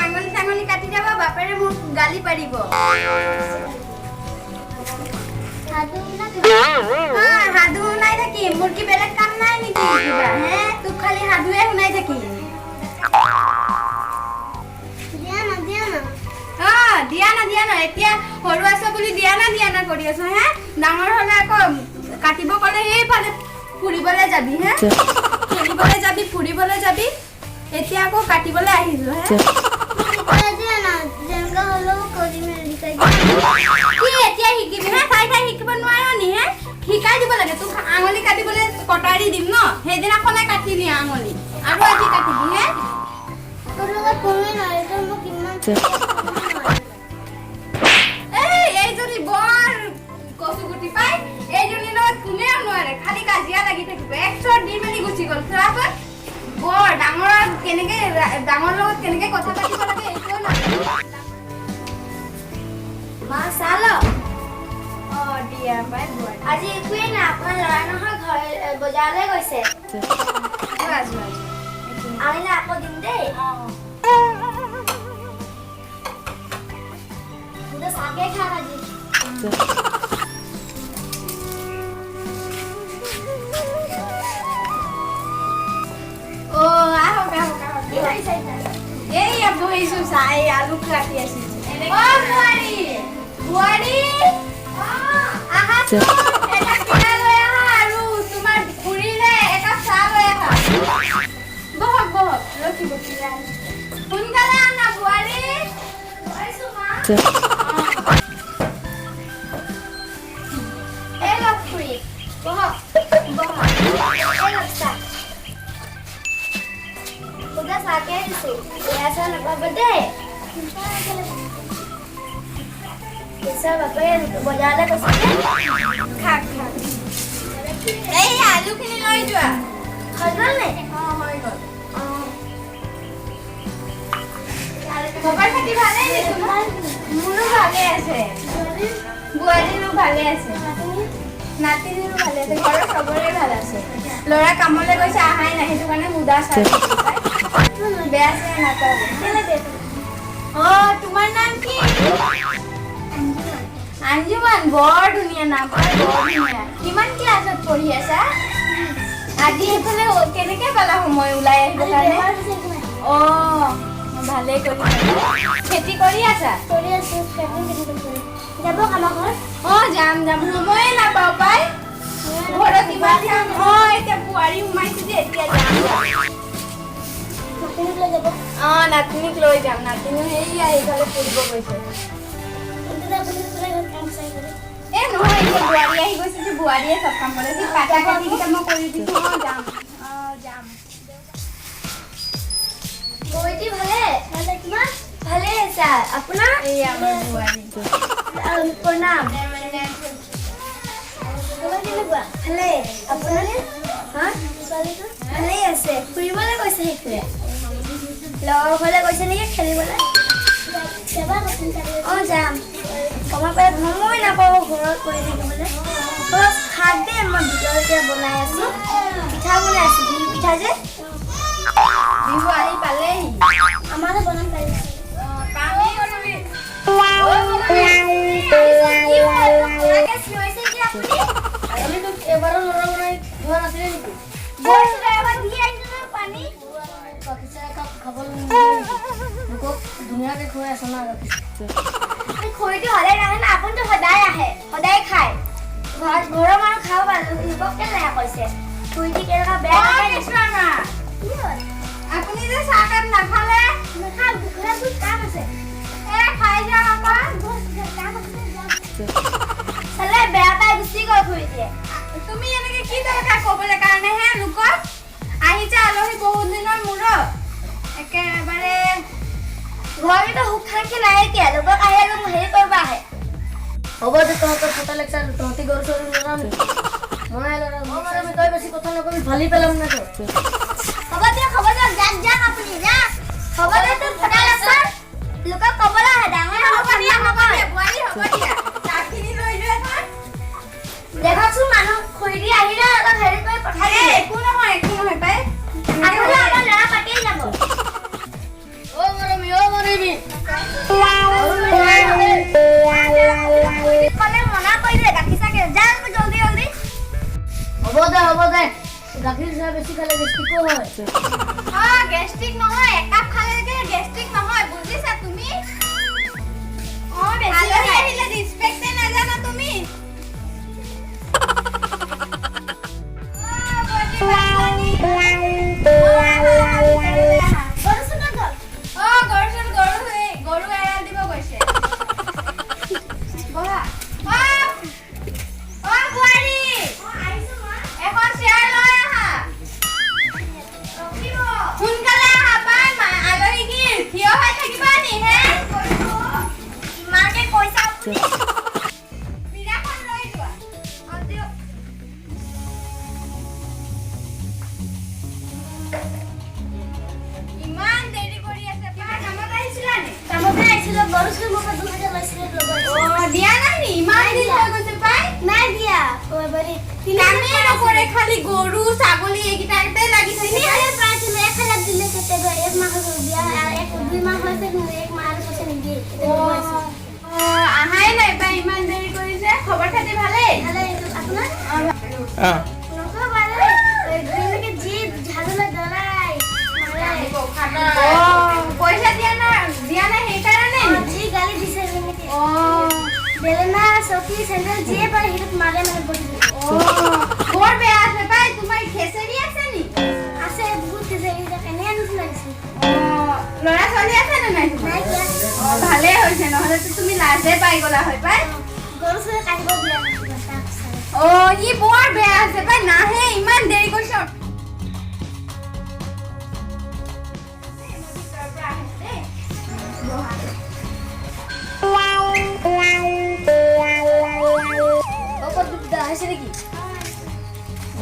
আঙুলি চাঙুলি কাটি যাব বাপেৰে মোক গালি পাৰিব সাধু শুনাই থাকিম মোৰ কি বেলেগ কাম নাই নেকি কিবা হে তোক খালি সাধুৱে শুনাই থাকিম দিয়া না এতিয়া সৰু আছ বুলি দিয়া না কৰি আছো হে ডাঙৰ হলে আকৌ কাটিব ক'লে সেইফালে ফুৰিবলৈ যাবি হে খেলিবলৈ যাবি ফুৰিবলৈ যাবি এতিয়া আকৌ কাটিবলৈ আহিছো হে এতিয়া শিকিবি হে চাই শিকিব নোৱাৰ নি হে শিকাই দিব লাগে তোক আঙুলি কাটিবলৈ কটাৰী দিম ন সেইদিনাখনে কাটিবি আঙুলি আৰু আজি কাটিবি হে তোৰ লগত কোনে নাই তোৰ মোক কিমান এইজনী বৰ কচুগুটি পাই এইজনী লগত কোনেও নোৱাৰে খালি কাজিয়া লাগি থাকিব একশৰ দি মেলি গুচি গ'ল চাচোন বৰ ডাঙৰ কেনেকে ডাঙৰ লগত কেনেকে কথা পাতিব লাগে এইটোও নাজানে মা চাল দিয়া পাই আজি একোৱেই নাই আপোনাৰ ল'ৰা নহয় ঘৰ বজাৰলৈ গৈছে আহিলে আকৌ দিম দেই চাগে খাম আজি এই বহিছো চাই আলু কাটি আছিলো বোৱাৰী আহা এটা কিনা লৈ আহা আৰু তোমাৰ খুৰীলে এটা চাহ লৈ আহা বহক ৰখিব সোনকালে আনা বোৱাৰী গৈছো মা এই লওক খুৰী বহক এই লওক চাহ খুদা চাহকে দিছো বেয়া চাহ নাপাব দেই বাপে বজাৰলৈ গৈছে খাক এই আলুখিনি লৈ যোৱা হৈ গ'ল নে হৈ গ'ল খবৰ খাতি ভালেই নে তোমাৰ মোৰো ভালে আছে বোৱাৰীৰো ভালে আছে নাতিনীৰো ভালে আছে ঘৰৰ চবৰে ভাল আছে ল'ৰা কামলৈ গৈছে আহাই নাই সেইটো কাৰণে মুদা চাই বেয়া চেয়া নাপাব তোমাৰ নাম কি আঞ্জুমান বৰ ধুনীয়া নাম বৰ ধুনীয়া কিমান ক্লাছত পঢ়ি আছা আজি এইফালে কেনেকৈ পালা সময় ওলাই আহিব কাৰণে ভালেই কৰি খেতি কৰি আছা যাব আমাৰ ঘৰত যাম সময়ে নাপাওঁ পাই ঘৰত ইমান যাম এতিয়া বোৱাৰী সোমাইছো যে এতিয়া যাম নাতিনীক লৈ যাম নাতিনীও সেই আহিফালে ফুৰিব গৈছে নহয় এতিয়া বোৱাৰী আহি গৈছে যে বোৱাৰীয়ে চব কাম কৰে যে কাটা কাটিকেইটা মই কৰি দিছোঁ যাম বৌটি ভালে কিমান ভালে আছা আপোনাৰ এই আমাৰ বোৱাৰী প্ৰণাম ভালে আপোনাৰ ভালেই আছে ফুৰিবলৈ গৈছে সেইফালে লগৰ ঘৰলৈ গৈছে নেকি খেলিবলৈ যাম সময় পাই সময় নাপাব ঘৰত কৰি থাকিবলৈ খাক দে মই ভিতৰতে বনাই আছো পিঠা বনাই আছো বিহু পিঠা যে বিহু আহি পালেহি আমাৰো বনাম পাৰিছে এবাৰো ল'ৰা বনাই ধোৱা নাছিলে নেকি পানী ধুনীয়াকে খুৱাই আছো না খৰিটো সদায় নাহে না আপুনিতো সদায় আহে সদায় খায় ঘৰৰ মানুহ খাব পাৰো লোকক কেনেকৈ কৈছে খৰিটো কেনেকুৱা বেয়া আপুনি যে চাহকাপ নাখালে নাখাওঁ ঘৰত বহুত কাম আছে খাই যাওঁ আমাৰ চালে বেয়া পাই গুচি গ'ল খৰিটোৱে তুমি এনেকে কি দৰকাৰ ক'বলৈ কাৰণেহে লোকক আহিছে আলহী বহুত দিনৰ মূৰত একেবাৰে ঘৰতো সুখ শান্তি নাই এতিয়া লোকক আহি আৰু হেৰি কৰিব আহে হ'ব দে তহঁতৰ ফটা লেকচাৰ তহঁতি গৰু চৰু ল'ৰাম মই তই বেছি কথা নকবি ভালি পেলাম না তই হ'ব দিয়ক যাক আপুনি যাক হ'ব দে তোৰ ফটা লেকচাৰ লোকক ক'বলৈ আহে ডাঙৰ হ'ব দিয়া বোৱাৰী হ'ব দিয়া চাহখিনি লৈ যোৱা তই দেখকচোন মানুহ খুৰি দি আহিলে অলপ হেৰি কৰি পঠাই একো নহয় পাই আপোনাৰ চাহ বেছি খালে গেষ্ট্ৰিকো হয় গেষ্ট্ৰিক নহয় একাপ খালে গেষ্ট্ৰিক নহয় বুজিছা তুমি বেছি আহিলে ৰিসপেক্টে নাজানা তুমি গৰু এৰাল দিব গৈছে বহা বুৱাৰী এখন চেয়াৰ লৈ আহা সোনকালে আহা পাই আলহী কি থিয় হৈ থাকিবা নি হে ইমানকে পইচা বিৰাখন লৈ যোৱা ইমান দেৰি কৰি আছে পাই কামত আহিছিলা নি কামতে আহিছিলো গৰু চুৰ মোক 2000 লৈছিলে দিয়া নাই নি ইমান দিন হৈ গৈছে পাই নাই দিয়া বাৰি কামে নকৰে খালি গৰু ছাগলী এইকেইটাতে লাগি থাকে আরে পাইছিল 1000 দিলে কেতে এক মাহ হল দিয়া আর এক দুই মাহ হইছে এক মাহ আর পয়সা নিদি আহাই নাই পাই ইমান দেৰি কৰিছে খবৰ খাতি ভালে ভালে আপোনাৰ নকো বাৰে দিনকে জি ঝাড়ুলে দলাই পইচা দিয়া নাই সেই কাৰণে জি গালি দিছে নেকি বেলেনা সকি সেন্ডেল জি পাই হিত মারে মানে বলি বৰ বেয়া আছে পাই তোমাৰ খেসেৰি আছে নি আছে বহুত খেসেৰি কেনে আনিছ লাগিছে লৰা ছোৱালী আছে নে নাই নাই দিয়া ভালে হৈছে নহলে তুমি লাজে পাই গলা হয় পাই গৰু চুৰ কাটিব দিয়া ই বৰ বেয়া আছে পাই নাহে ইমান দেৰি কৰিছ আছে নাকি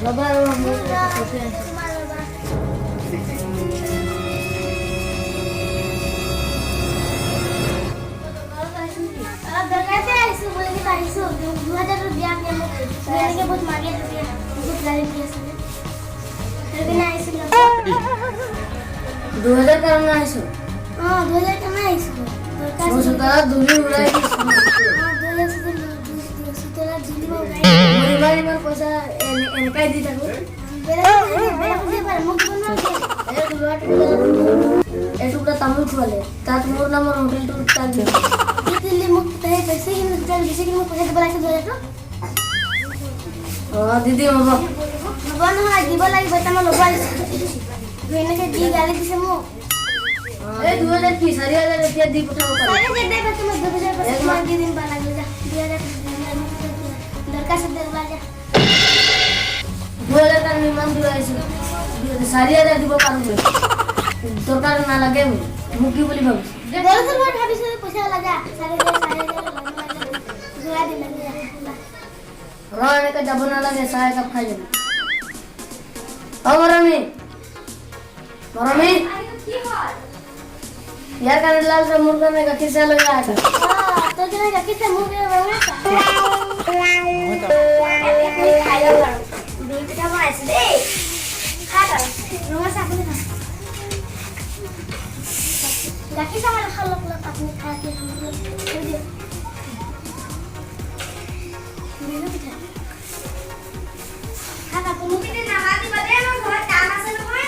বাবা দরকারতে আইসু বলে কি আইসু 2000 দিয়া আমি মেরে বহুত মারিয়ে দিতে বহুত গালি দিয়েছে এখানে আইসু 2000 কারণ আইসু 2000 কেন আইসু দরকার বসে তারা দুলি উড়াই দিছ 2000 সুতরা জিলি উড়াই পরিবারে মোর পয়সা এনকাই দি থাকো বেলা বুঝে পারে মুখ বন্ধ এটুকটা তামিল খোলে তাত মোর নামর হোটেল টু তাক দিল্লি মুখ তাই বেশি কিন্তু জল বেশি কিন্তু পয়সা দিব লাগে 2000 দিদি বাবা বন হয় দিব লাগিব তামা লবাই দুইনাকে দি গালি দিছে মো এই 2000 কি 4000 রুপিয়া দি পঠাও পারে সারে যে দেবে তুমি 2000 পয়সা তোমার দিন বা লাগলে যা 2000 দরকার সে দেবা যা 2000 টাকা নিমান দিও আইছো 4000 দিব পারবো দরকার না লাগে মুকি বলি ভাবি গরু সব ভাবিছ পয়সা লাগা সারে জোড়া দিলে রনে কে যাব না লাগে সাহেব কাপ খাই যাবে ও মরমি কি হয় यार का लाल से मुर्गा में का खिसा लग रहा था तो जरा रखी से मुंह में रंगा था खाया करो बेटा मास दे खा कर रोमा सामने खा रखी से वाला खा लो अपने खा के हम लोग दे खा का मुंह में नहा दी बदे हम बहुत काम आसे न कोई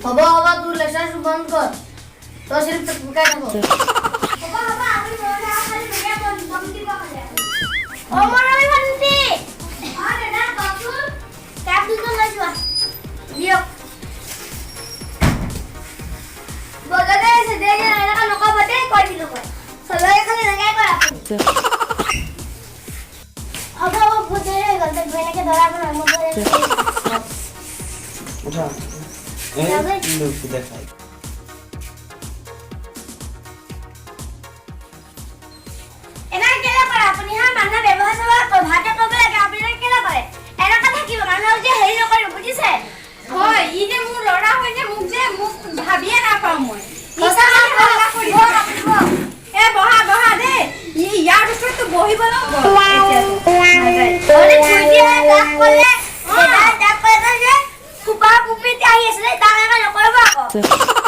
हवा हवा तू लेक्चर बंद कर तो सिर्फ काय नको हवा हवा आपण बोला खाली मीडिया बंद की बघा ओ मरावी म्हणते हां दादा बापू कॅप दुसरा लाजवा यो বগলে সেদে এলাকা নকবতে কই দিলো কই সবাই খালি লাগাই কর আপনি আবা ও বুঝে গেল তো বেনাকে ধরাবো না মগরে উঠা এই লোক দেখাই এনা কেলা করে আপনি হ্যাঁ মানা ব্যবহার সব ভাতে কবে লাগে আপনি কেলা করে এনা কথা কি মানা যে হেই নকরে বুঝিছে হয় ই যে মোৰ লৰা হয় যে মোক ভাবিয়ে না পাও মই কথা বলা কৰি এ বহা দে ই ইয়াৰ ওচৰত তো বহিব ন ওরে ছুটি হয় ক'লে, দেউতাই তাক ক'লে যে, ফুপা ফুপি এতিয়া আহি আছিলে, তাক এনেকৈ নকৰিব আকৌ।